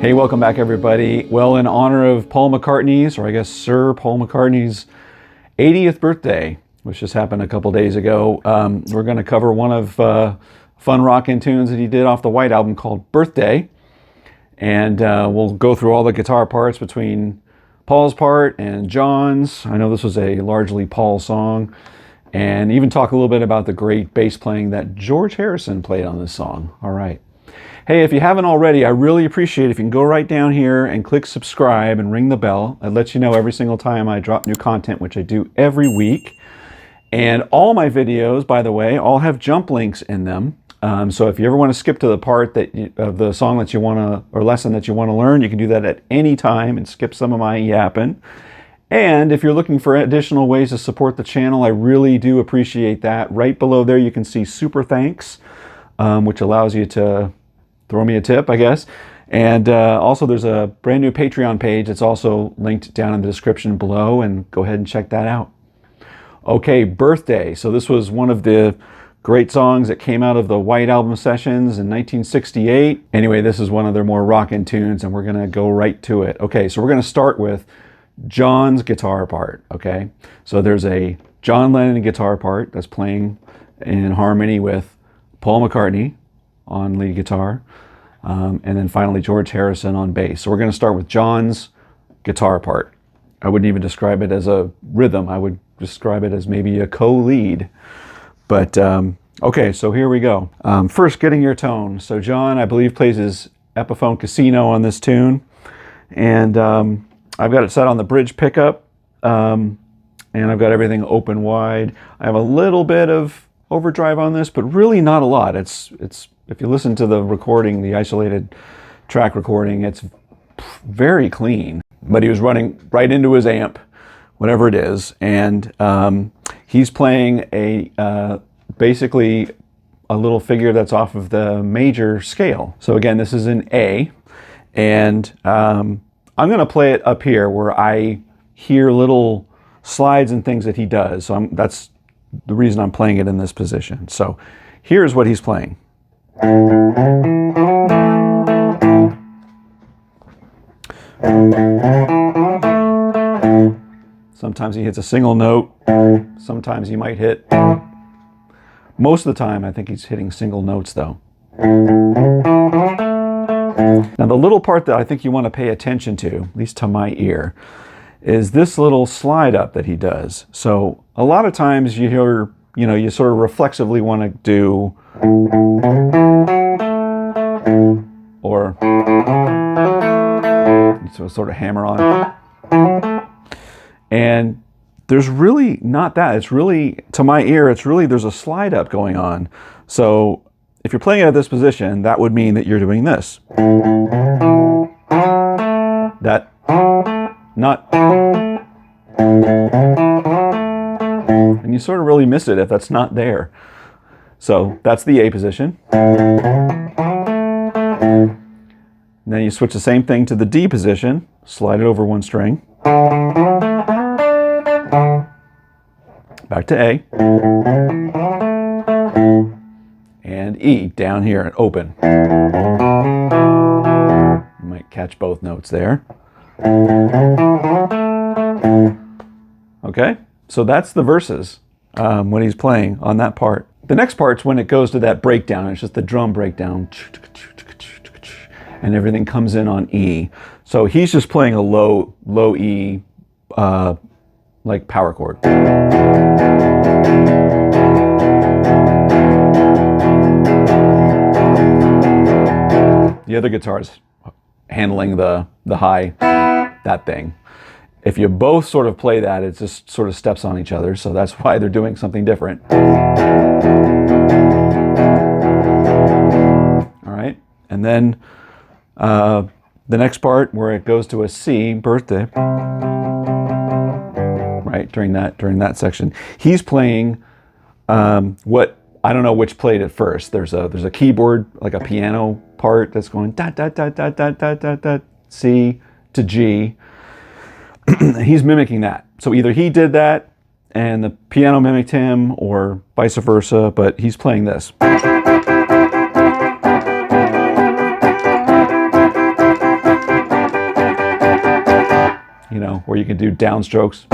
Hey, welcome back everybody. Well, in honor of Paul McCartney's, or I guess Sir Paul McCartney's 80th birthday, which just happened a couple days ago, we're going to cover one of fun rockin' tunes that he did off the White Album called Birthday. And we'll go through all the guitar parts between Paul's part and John's. I know this was a largely Paul song. And even talk a little bit about the great bass playing that George Harrison played on this song. All right. Hey, if you haven't already, I really appreciate it if you can go right down here and click subscribe and ring the bell. It lets you know every single time I drop new content, which I do every week. And all my videos, by the way, all have jump links in them. So if you ever want to skip to the part of the song that you want to, or lesson that you want to learn, you can do that at any time and skip some of my yapping. And if you're looking for additional ways to support the channel, I really do appreciate that. Right below there, you can see Super Thanks, which allows you to throw me a tip, I guess. And also there's a brand new Patreon page. It's also linked down in the description below, and go ahead and check that out. Okay, Birthday. So this was one of the great songs that came out of the White Album sessions in 1968. Anyway, this is one of their more rockin' tunes, and we're gonna go right to it. Okay, so we're gonna start with John's guitar part, okay? So there's a John Lennon guitar part that's playing in harmony with Paul McCartney on lead guitar, and then finally George Harrison on bass. So we're going to start with John's guitar part. I wouldn't even describe it as a rhythm. I would describe it as maybe a co-lead. But okay, so here we go. First, getting your tone. So John, I believe, plays his Epiphone Casino on this tune, and I've got it set on the bridge pickup, and I've got everything open wide. I have a little bit of overdrive on this, but really not a lot. It's if you listen to the recording, the isolated track recording, it's very clean. But he was running right into his amp, whatever it is, and he's playing a basically a little figure that's off of the major scale. So again, this is an A, and I'm going to play it up here where I hear little slides and things that he does. So that's the reason I'm playing it in this position. So here's what he's playing. Sometimes he hits a single note. Sometimes he might hit. Most of the time, I think he's hitting single notes though. Now the little part that I think you want to pay attention to, at least to my ear, is this little slide up that he does. So a lot of times you hear, you sort of reflexively want to do, or so sort of hammer on. And there's really not that. It's really, to my ear, there's a slide up going on. So if you're playing it at this position, that would mean that you're doing this. That, not. And you sort of really miss it if that's not there. So that's the A position. And then you switch the same thing to the D position, slide it over one string. Back to A. And E down here and open. You might catch both notes there. Okay, so that's the verses when he's playing on that part. The next part's when it goes to that breakdown. It's just the drum breakdown. And everything comes in on E. So he's just playing a low E, like power chord. The other guitar's handling the high, that thing. If you both sort of play that, it just sort of steps on each other, so that's why they're doing something different. All right, and then the next part where it goes to a C, Birthday, right, during that section, he's playing what, I don't know which played it first. There's a keyboard, like a piano part that's going da da da da da da da da, C to G. He's mimicking that. So either he did that and the piano mimicked him, or vice versa, but he's playing this. where you can do downstrokes.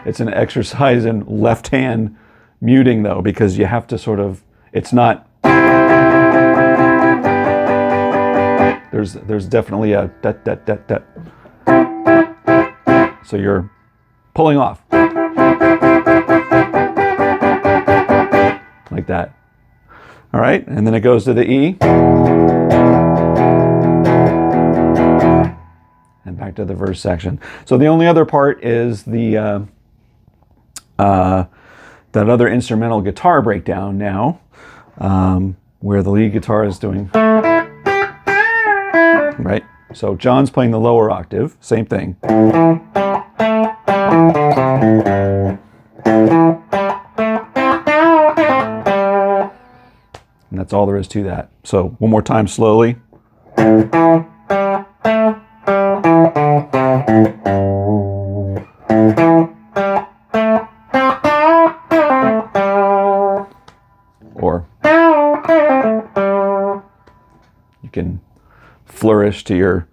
It's an exercise in left hand muting though, because you have to sort of, it's not, there's definitely a dat, dat, dat, dat. So you're pulling off. Like that. All right, and then it goes to the E. And back to the verse section. So the only other part is the that other instrumental guitar breakdown now, where the lead guitar is doing, right? So John's playing the lower octave, same thing. And that's all there is to that. So one more time slowly. Or you can flourish to your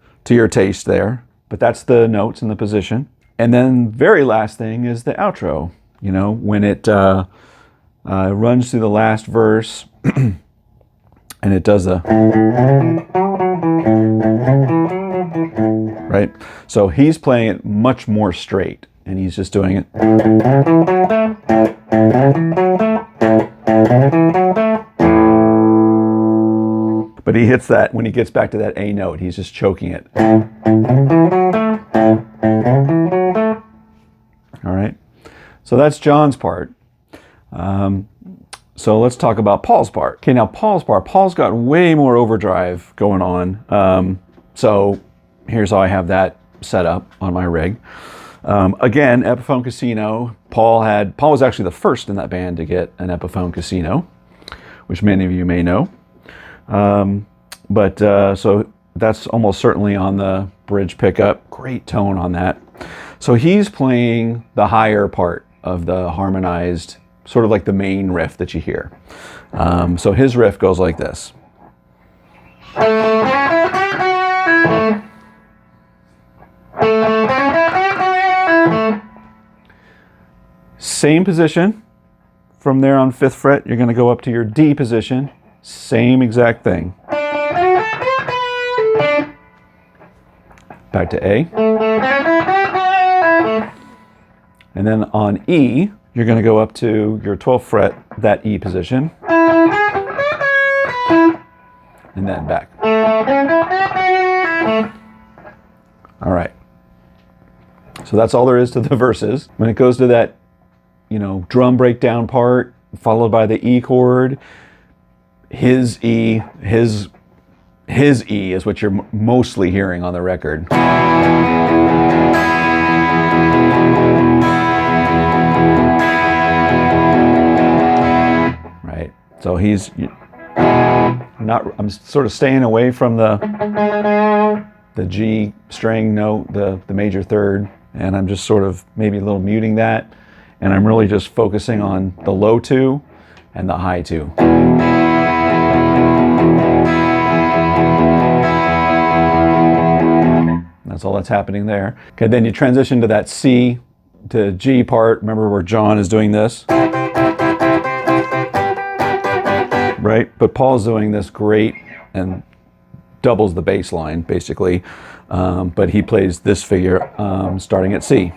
taste there. But that's the notes and the position. And then very last thing is the outro. You know, when it runs through the last verse and it does a, right? So he's playing it much more straight and he's just doing it. But he hits that, when he gets back to that A note, he's just choking it. All right, so that's John's part. So let's talk about Paul's part. Okay, now Paul's part. Paul's got way more overdrive going on. So here's how I have that set up on my rig. Again, Epiphone Casino. Paul was actually the first in that band to get an Epiphone Casino, which many of you may know. So that's almost certainly on the bridge pickup. Great tone on that. So he's playing the higher part of the harmonized, sort of like the main riff that you hear. So his riff goes like this. Same position. From there on 5th fret, you're going to go up to your D position. Same exact thing. Back to A. And then on E, you're going to go up to your 12th fret, that E position. And then back. All right. So that's all there is to the verses. When it goes to that, drum breakdown part, followed by the E chord, his E is what you're mostly hearing on the record. Right. So he's not, I'm sort of staying away from the G string note, the major third, and I'm just sort of maybe a little muting that, and I'm really just focusing on the low 2 and the high 2. That's all that's happening there. Okay, then you transition to that C to G part. Remember where John is doing this? Right? But Paul's doing this great and doubles the bass line, basically. But he plays this figure starting at C.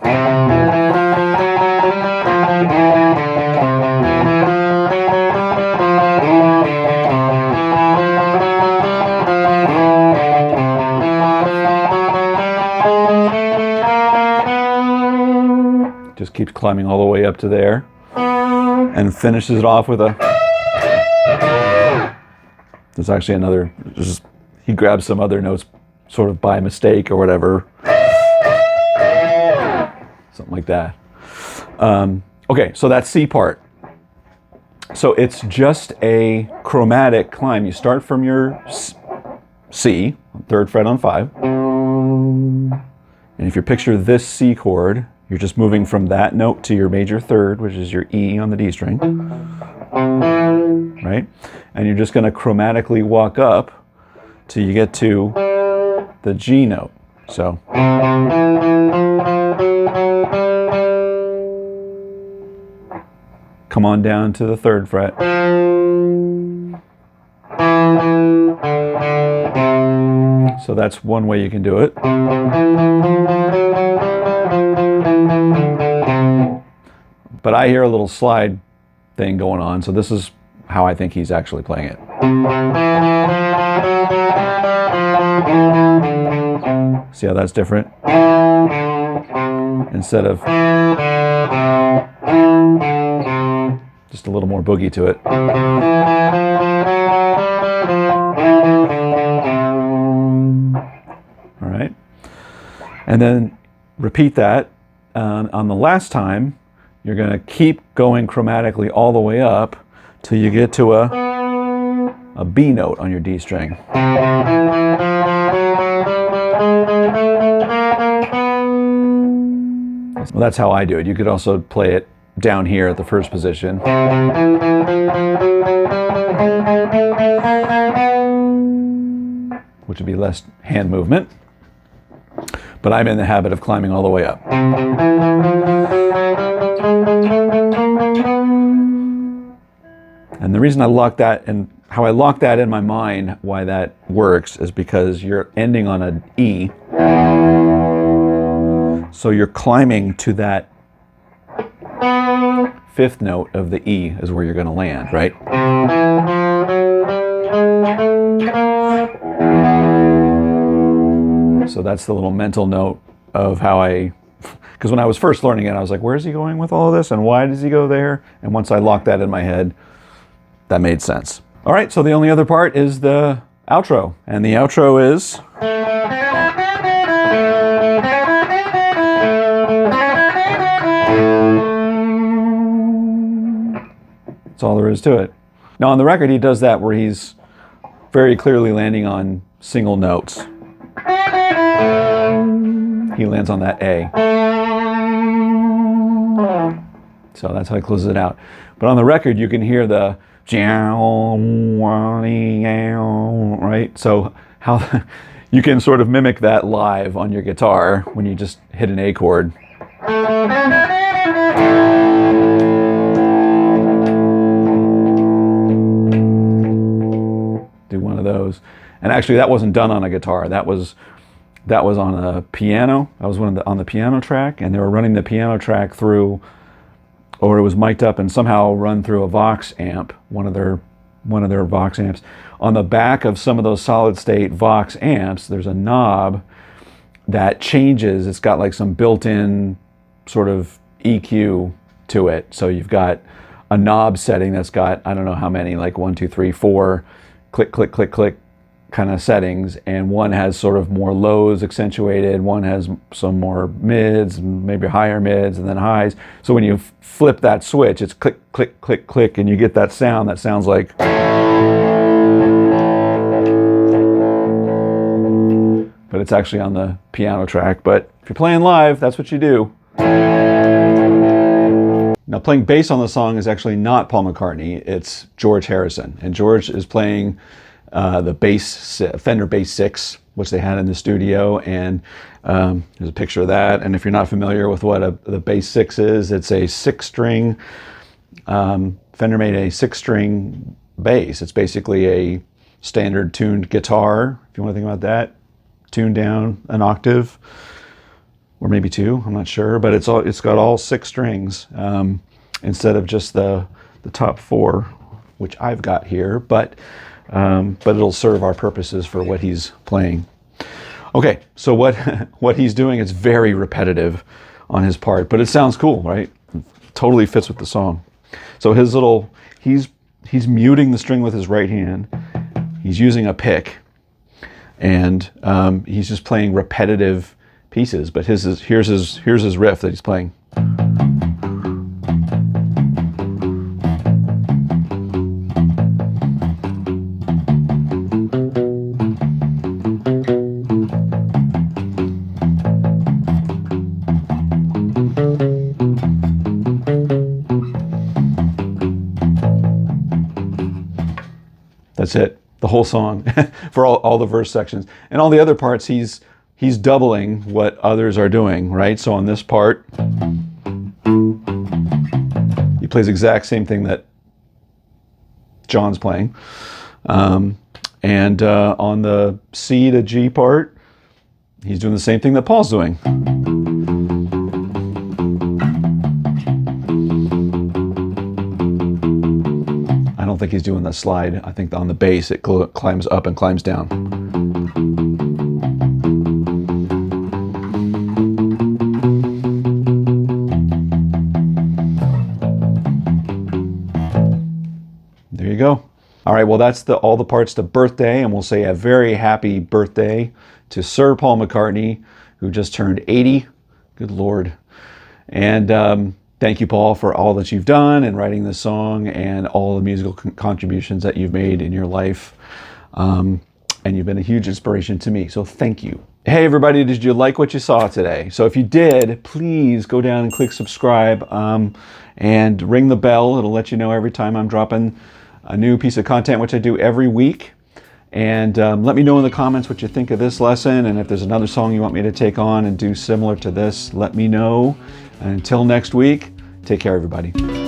Just keeps climbing all the way up to there and finishes it off with a, there's actually another, he grabs some other notes sort of by mistake or whatever. Something like that. Okay, so that's C part. So it's just a chromatic climb. You start from your C, 3rd fret on 5. And if you picture this C chord, you're just moving from that note to your major 3rd, which is your E on the D string. Right? And you're just going to chromatically walk up till you get to the G note. So come on down to the 3rd fret. So that's one way you can do it. But I hear a little slide thing going on, so this is how I think he's actually playing it. See how that's different? Instead of just a little more boogie to it. All right. And then repeat that. On the last time, you're going to keep going chromatically all the way up till you get to a B note on your D string. Well, that's how I do it. You could also play it down here at the 1st position. Which would be less hand movement. But I'm in the habit of climbing all the way up. And the reason I lock that, and how I lock that in my mind, why that works, is because you're ending on an E. So you're climbing to that 5th note of the E is where you're going to land, right? So that's the little mental note of how because when I was first learning it, I was like, where's he going with all of this? And why does he go there? And once I locked that in my head, that made sense. All right, so the only other part is the outro. And the outro is... That's all there is to it. Now on the record, he does that where he's very clearly landing on single notes. He lands on that A. So that's how he closes it out. But on the record, you can hear the right? So how you can sort of mimic that live on your guitar when you just hit an A chord. Do one of those. And actually that wasn't done on a guitar. That was on a piano. I was on the piano track, and they were running the piano track through, or it was mic'd up and somehow run through a Vox amp, one of their Vox amps. On the back of some of those solid state Vox amps, there's a knob that changes. It's got like some built-in sort of EQ to it. So you've got a knob setting that's got, I don't know how many, like 1, 2, 3, 4, click, click, click, click kind of settings, and one has sort of more lows accentuated, one has some more mids, maybe higher mids, and then highs. So when you flip that switch, it's click, click, click, click, and you get that sound that sounds like... But it's actually on the piano track. But if you're playing live, that's what you do. Now, playing bass on the song is actually not Paul McCartney, it's George Harrison. And George is playing the Fender Bass 6, which they had in the studio, and there's a picture of that. And if you're not familiar with what the Bass 6 is, it's a 6-string, Fender made a 6-string bass. It's basically a standard tuned guitar, if you want to think about that, tuned down an octave, or maybe 2, I'm not sure, but it's got all 6 strings instead of just the top 4, which I've got here, but it'll serve our purposes for what he's playing. Okay, so what he's doing is very repetitive on his part, but it sounds cool, right? It totally fits with the song. So he's muting the string with his right hand. He's using a pick, and he's just playing repetitive pieces. But here's his riff that he's playing. That's it. the whole song for all the verse sections. And all the other parts, he's doubling what others are doing, right? So on this part, he plays the exact same thing that John's playing. And on the C to G part, he's doing the same thing that Paul's doing. I don't think he's doing the slide. I think on the bass it climbs up and climbs down. There you go. All right, well, that's all the parts to birthday, and we'll say a very happy birthday to Sir Paul McCartney, who just turned 80. Good Lord. And thank you, Paul, for all that you've done in writing this song and all the musical contributions that you've made in your life. And you've been a huge inspiration to me, so thank you. Hey, everybody, did you like what you saw today? So if you did, please go down and click subscribe and ring the bell. It'll let you know every time I'm dropping a new piece of content, which I do every week. And let me know in the comments what you think of this lesson, and if there's another song you want me to take on and do similar to this, let me know. And until next week, take care, everybody.